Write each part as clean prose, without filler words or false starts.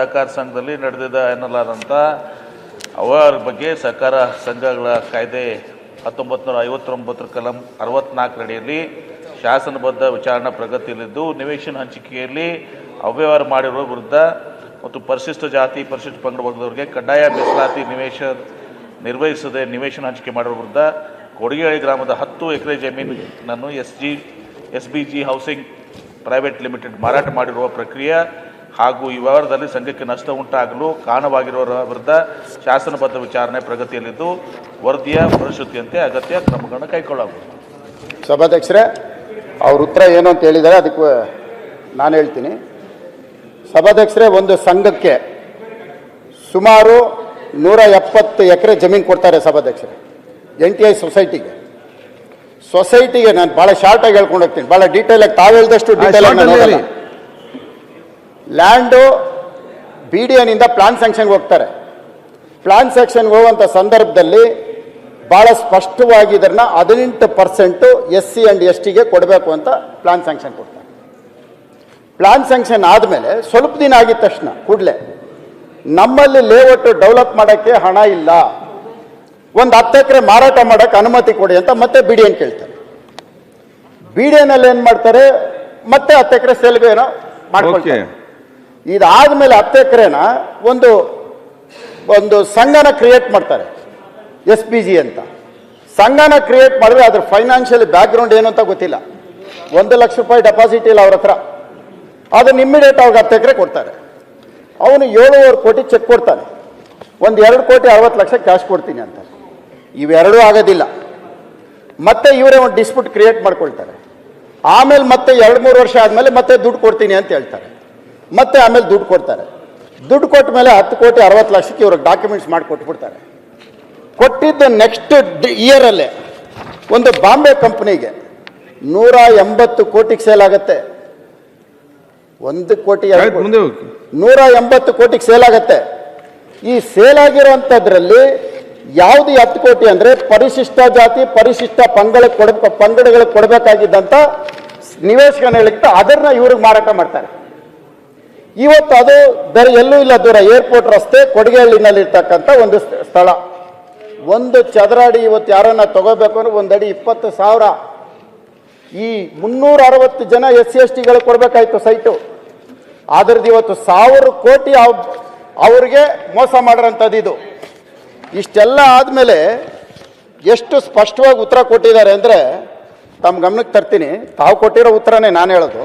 ಸಹಕಾರ ಸಂಘದಲ್ಲಿ ನಡೆದಿದ್ದ ಎನ್ನಲಾದಂಥ ಅವರ ಬಗ್ಗೆ ಸಹಕಾರ ಸಂಘಗಳ ಕಾಯ್ದೆ 1959 ಕಲಂ 64 ಅಡಿಯಲ್ಲಿ ಶಾಸನಬದ್ಧ ವಿಚಾರಣಾ ಪ್ರಗತಿಯಲ್ಲಿದ್ದು ನಿವೇಶನ ಹಂಚಿಕೆಯಲ್ಲಿ ಅವ್ಯವಹಾರ ಮಾಡಿರುವ ವಿರುದ್ಧ ಮತ್ತು ಪರಿಶಿಷ್ಟ ಜಾತಿ ಪರಿಶಿಷ್ಟ ಪಂಗಡ ವರ್ಗದವರಿಗೆ ಕಡ್ಡಾಯ ಮೀಸಲಾತಿ ನಿರ್ವಹಿಸದೆ ನಿವೇಶನ ಹಂಚಿಕೆ ಮಾಡಿರುವ ವಿರುದ್ಧ ಕೊಡಿಗೇಳಿ ಗ್ರಾಮದ 10 ಎಕರೆ ಜಮೀನನ್ನು ಎಸ್ಬಿಜಿ ಹೌಸಿಂಗ್ ಪ್ರೈವೇಟ್ ಲಿಮಿಟೆಡ್ ಮಾರಾಟ ಮಾಡಿರುವ ಪ್ರಕ್ರಿಯೆ ಹಾಗೂ ಈ ವ್ಯವಹಾರದಲ್ಲಿ ಸಂಘಕ್ಕೆ ನಷ್ಟ ಉಂಟಾಗಲು ಕಾರಣವಾಗಿರುವವರ ವಿರುದ್ಧ ಶಾಸನಬದ್ಧ ವಿಚಾರಣೆ ಪ್ರಗತಿಯಲ್ಲಿದ್ದು ವರದಿಯ ಪರಿಶುದ್ಧಿಯಂತೆ ಅಗತ್ಯ ಕ್ರಮಗಳನ್ನು ಕೈಗೊಳ್ಳಬಹುದು. ಸಭಾಧ್ಯಕ್ಷರೇ, ಅವ್ರ ಉತ್ತರ ಏನು ಅಂತ ಹೇಳಿದ್ದಾರೆ, ಅದಕ್ಕೆ ನಾನು ಹೇಳ್ತೀನಿ. ಸಭಾಧ್ಯಕ್ಷರೇ, ಒಂದು ಸಂಘಕ್ಕೆ ಸುಮಾರು 170 ಎಕರೆ ಜಮೀನು ಕೊಡ್ತಾರೆ ಸಭಾಧ್ಯಕ್ಷರೇ, NTI ಸೊಸೈಟಿಗೆ. ನಾನು ಭಾಳ ಶಾರ್ಟಾಗಿ ಹೇಳ್ಕೊಂಡು ಹೋಗ್ತೀನಿ, ಭಾಳ ಡೀಟೇಲಾಗಿ ತಾವು ಹೇಳಿದಷ್ಟು ಡೀಟೇಲ್. ಲ್ಯಾಂಡು BDNನಿಂದ ಪ್ಲಾನ್ ಸ್ಯಾಂಕ್ಷನ್ಗೆ ಹೋಗ್ತಾರೆ. ಪ್ಲಾನ್ ಸ್ಯಾಂಕ್ಷನ್ಗೆ ಹೋಗುವಂಥ ಸಂದರ್ಭದಲ್ಲಿ ಭಾಳ ಸ್ಪಷ್ಟವಾಗಿ ಇದನ್ನು 18% SC ಆ್ಯಂಡ್ STಗೆ ಕೊಡಬೇಕು ಅಂತ ಪ್ಲಾನ್ ಸ್ಯಾಂಕ್ಷನ್ ಕೊಡ್ತಾರೆ. ಪ್ಲಾನ್ ಸ್ಯಾಂಕ್ಷನ್ ಆದಮೇಲೆ ಸ್ವಲ್ಪ ದಿನ ಆಗಿದ ತಕ್ಷಣ ಕೂಡಲೇ ನಮ್ಮಲ್ಲಿ ಲೇಔಟ್ ಡೆವಲಪ್ ಮಾಡೋಕ್ಕೆ ಹಣ ಇಲ್ಲ, ಒಂದು 10 ಎಕರೆ ಮಾರಾಟ ಮಾಡೋಕ್ಕೆ ಅನುಮತಿ ಕೊಡಿ ಅಂತ ಮತ್ತೆ BDN ಕೇಳ್ತಾರೆ. BDNಲ್ಲಿ ಏನು ಮಾಡ್ತಾರೆ, ಮತ್ತೆ 10 ಎಕರೆ ಸೇಲ್ಗೆ ಏನೋ ಮಾಡ್ಕೊಳ್ತಾರೆ. ಇದಾದ್ಮೇಲೆ 10 ಎಕರೆನ ಒಂದು ಸಂಘನ ಕ್ರಿಯೇಟ್ ಮಾಡ್ತಾರೆ, SPG ಅಂತ ಸಂಘನ ಕ್ರಿಯೇಟ್ ಮಾಡಿದ್ರೆ ಅದ್ರ ಫೈನಾನ್ಷಿಯಲ್ ಬ್ಯಾಕ್ಗ್ರೌಂಡ್ ಏನು ಅಂತ ಗೊತ್ತಿಲ್ಲ. 1 ಲಕ್ಷ ರೂಪಾಯಿ ಡೆಪಾಸಿಟ್ ಇಲ್ಲ ಅವ್ರ ಹತ್ರ. ಅದನ್ನ ಇಮ್ಮಿಡಿಯೇಟ್ ಅವ್ರಿಗೆ 10 ಎಕರೆ ಕೊಡ್ತಾರೆ. ಅವನು 7.5 ಕೋಟಿ ಚೆಕ್ ಕೊಡ್ತಾನೆ, 2 ಕೋಟಿ 60 ಲಕ್ಷ ಕ್ಯಾಶ್ ಕೊಡ್ತೀನಿ ಅಂತ. ಇವೆರಡೂ ಆಗೋದಿಲ್ಲ. ಮತ್ತೆ ಇವರೇ ಒಂದು ಡಿಸ್ಪ್ಯೂಟ್ ಕ್ರಿಯೇಟ್ ಮಾಡ್ಕೊಳ್ತಾರೆ. ಆಮೇಲೆ ಮತ್ತೆ 2-3 ವರ್ಷ ಆದಮೇಲೆ ಮತ್ತೆ ದುಡ್ಡು ಕೊಡ್ತೀನಿ ಅಂತ ಹೇಳ್ತಾರೆ. ಮತ್ತೆ ಆಮೇಲೆ ದುಡ್ಡು ಕೊಡ್ತಾರೆ. ದುಡ್ಡು ಕೊಟ್ಟ ಮೇಲೆ 10 ಕೋಟಿ 60 ಲಕ್ಷಕ್ಕೆ ಇವ್ರಿಗೆ ಡಾಕ್ಯುಮೆಂಟ್ಸ್ ಮಾಡಿ ಕೊಟ್ಬಿಡ್ತಾರೆ. ಕೊಟ್ಟಿದ್ದ ನೆಕ್ಸ್ಟ್ ಇಯರಲ್ಲೇ ಒಂದು ಬಾಂಬೆ ಕಂಪ್ನಿಗೆ 180 ಕೋಟಿಗೆ ಸೇಲ್ ಆಗುತ್ತೆ. 1 ಕೋಟಿ 180 ಕೋಟಿಗೆ ಸೇಲ್ ಆಗುತ್ತೆ. ಈ ಸೇಲ್ ಆಗಿರೋಂಥದ್ರಲ್ಲಿ ಯಾವುದು 10 ಕೋಟಿ ಅಂದರೆ ಪರಿಶಿಷ್ಟ ಜಾತಿ ಪರಿಶಿಷ್ಟ ಪಂಗಡಗಳಿಗೆ ಕೊಡಬೇಕಾಗಿದ್ದಂಥ ನಿವೇಶನ ಹೇಳಿತ್ತು, ಅದನ್ನ ಇವ್ರಿಗೆ ಮಾರಾಟ ಮಾಡ್ತಾರೆ. ಇವತ್ತು ಅದು ಎಲ್ಲೂ ಇಲ್ಲ, ದೂರ ಏರ್ಪೋರ್ಟ್ ರಸ್ತೆ ಕೊಡಿಗೇಳಿನಲ್ಲಿರ್ತಕ್ಕಂಥ ಒಂದು ಸ್ಥಳ. 1 ಚದರ ಅಡಿ ಇವತ್ತು ಯಾರನ್ನ ತಗೋಬೇಕು ಅಂದ್ರೆ 1 ಅಡಿ 20,000. ಈ 360 ಜನ SC STಗಳು ಕೊಡಬೇಕಾಯ್ತು ಸೈಟು. ಅದ್ರದ್ದು ಇವತ್ತು 1000 ಕೋಟಿ ಅವ್ರಿಗೆ ಮೋಸ ಮಾಡಿರೋಂಥದ್ದು ಇದು. ಇಷ್ಟೆಲ್ಲ ಆದಮೇಲೆ ಎಷ್ಟು ಸ್ಪಷ್ಟವಾಗಿ ಉತ್ತರ ಕೊಟ್ಟಿದ್ದಾರೆ ಅಂದರೆ ತಮ್ಮ ಗಮನಕ್ಕೆ ತರ್ತೀನಿ. ತಾವು ಕೊಟ್ಟಿರೋ ಉತ್ತರನೇ ನಾನು ಹೇಳೋದು.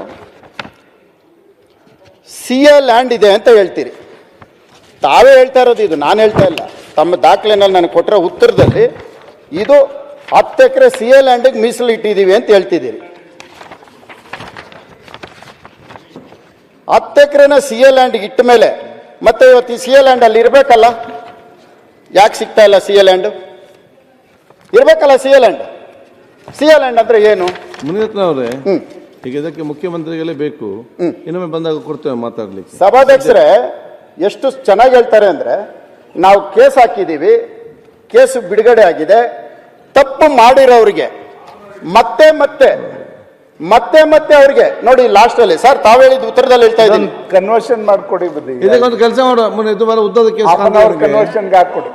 CA ಲ್ಯಾಂಡ್ ಇದೆ ಅಂತ ಹೇಳ್ತೀರಿ, ತಾವೇ ಹೇಳ್ತಾ ಇರೋದು, ಇದು ನಾನು ಹೇಳ್ತಾ ಇಲ್ಲ. ತಮ್ಮ ದಾಖಲೆನಲ್ಲಿ ನನಗೆ ಕೊಟ್ಟಿರೋ ಉತ್ತರದಲ್ಲಿ ಇದು 10 ಎಕರೆ CA ಲ್ಯಾಂಡಿಗೆ ಮೀಸಲು ಇಟ್ಟಿದ್ದೀವಿ ಅಂತ ಹೇಳ್ತಿದ್ದೀರಿ. 10 ಎಕರೆನ CA ಲ್ಯಾಂಡಿಗೆ ಇಟ್ಟ ಮೇಲೆ ಮತ್ತೆ ಇವತ್ತು ಈ CA ಲ್ಯಾಂಡ್ ಅಲ್ಲಿ ಇರಬೇಕಲ್ಲ, ಯಾಕೆ ಸಿಗ್ತಾ ಇಲ್ಲ? CA ಲ್ಯಾಂಡ್ ಇರಬೇಕಲ್ಲ. CA ಲ್ಯಾಂಡ್ ಅಂದ್ರೆ ಏನು? ಮುನಿರತ್ನವರೇ, ಈಗ ಇದಕ್ಕೆ ಮುಖ್ಯಮಂತ್ರಿಗಳೇ ಬೇಕು, ಇನ್ನೊಮ್ಮೆ ಬಂದಾಗ ಕೊಡ್ತೇವೆ ಮಾತಾಡ್ಲಿಕ್ಕೆ. ಸಭಾಧ್ಯಕ್ಷರೇ ಎಷ್ಟು ಚೆನ್ನಾಗಿ ಹೇಳ್ತಾರೆ ಅಂದ್ರೆ, ನಾವು ಕೇಸ್ ಹಾಕಿದ್ದೀವಿ, ಕೇಸು ಬಿಡುಗಡೆ ಆಗಿದೆ, ತಪ್ಪು ಮಾಡಿರೋರಿಗೆ ಮತ್ತೆ ಮತ್ತೆ ಮತ್ತೆ ಮತ್ತೆ ಅವ್ರಿಗೆ ನೋಡಿ ಲಾಸ್ಟ್ ಅಲ್ಲಿ ಸರ್ ತಾವು ಹೇಳಿದ ಉತ್ತರದಲ್ಲಿ ಹೇಳ್ತಾ ಇದ್ದೀನಿ, ಕನ್ವರ್ಷನ್ ಮಾಡ್ಕೊಡಿ. ಇದಕ್ಕೊಂದು ಕೆಲಸ ಮಾಡುವ, ಉದ್ದದ ಕೇಸ್ ಕನ್ವರ್ಷನ್ಗೆ ಹಾಕೊಡಿ.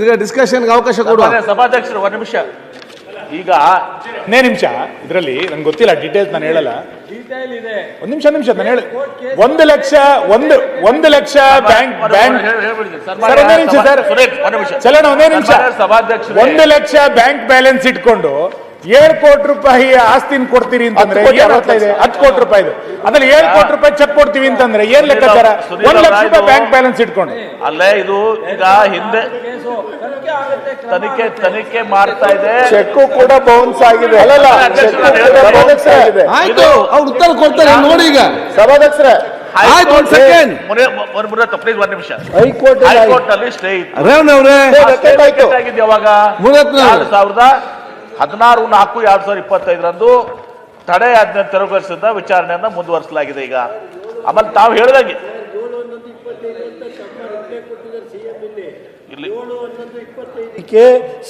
ಈಗ ಡಿಸ್ಕಷನ್ಗೆ ಅವಕಾಶ ಕೊಡುವ. ಸಭಾಧ್ಯಕ್ಷರು 1 ನಿಮಿಷ. ಈಗ 1 ನಿಮಿಷ, ಇದರಲ್ಲಿ ನಂಗೆ ಗೊತ್ತಿಲ್ಲ ಡೀಟೇಲ್ಸ್, ನಾನು ಹೇಳಲ್ಲ. 1 ನಿಮಿಷ ನಾನು ಹೇಳ 1 ಲಕ್ಷ ಬ್ಯಾಂಕ್ ಚಲನ 1 ನಿಮಿಷ 1 ಲಕ್ಷ ಬ್ಯಾಂಕ್ ಬ್ಯಾಲೆನ್ಸ್ ಇಟ್ಕೊಂಡು 7 ಕೋಟಿ ರೂಪಾಯಿ ಆಸ್ತಿನ ಕೊಡ್ತೀರಿ ಅಂತಂದ್ರೆ 10 ಕೋಟಿ ರೂಪಾಯಿ ಅದ್ರಲ್ಲಿ 7 ಕೋಟಿ ರೂಪಾಯಿ ಚೆಕ್ ಕೊಡ್ತೀವಿ ಅಂತಂದ್ರೆ ಏನ್ ಲೆಕ್ಕಾಚಾರ? 1 ಲಕ್ಷ ರೂಪಾಯಿ ಬ್ಯಾಂಕ್ ಬ್ಯಾಲೆನ್ಸ್ ಇಟ್ಕೊಂಡು ಅಲ್ಲೇ ಇದು ಈಗ ಹಿಂದೆ ತನಿಖೆ ಮಾಡ್ತಾ ಇದೆ. ಚೆಕ್ ಕೂಡ ಬೌನ್ಸ್ ಆಗಿದೆ. ಆಯ್ತು, ಅವ್ರು ಉತ್ತರ ಕೊಡ್ತಾರೆ ನೋಡಿ. ಈಗ ಸಭಾಧ್ಯಕ್ಷರೇ ಪ್ಲೀಸ್ 1 ನಿಮಿಷ. ಹೈಕೋರ್ಟ್ ನಲ್ಲಿ ಸ್ಟೇ ಇತ್ತು. ಯಾವಾಗ 2016/4/2025 ತಡೆ ಆಜ್ಞೆ ತೆರವುಗೊಳಿಸಿದ ವಿಚಾರಣೆಯನ್ನ ಮುಂದುವರಿಸಲಾಗಿದೆ. ಈಗ ಆಮೇಲೆ ತಾವು ಹೇಳಿದಾಗೆ ಇಲ್ಲಿ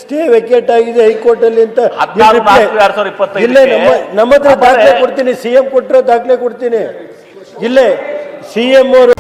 ಸ್ಟೇ ವೆಕೇಟ್ ಆಗಿದೆ ಹೈಕೋರ್ಟ್ ಅಲ್ಲಿ ಅಂತ 14/4/2025 ನಮ್ಮ ಹತ್ರ ದಾಖಲೆ ಕೊಡ್ತೀನಿ, CM ಕೊಟ್ಟಿರೋ ದಾಖಲೆ ಕೊಡ್ತೀನಿ. ಇಲ್ಲೇ CM ಅವರು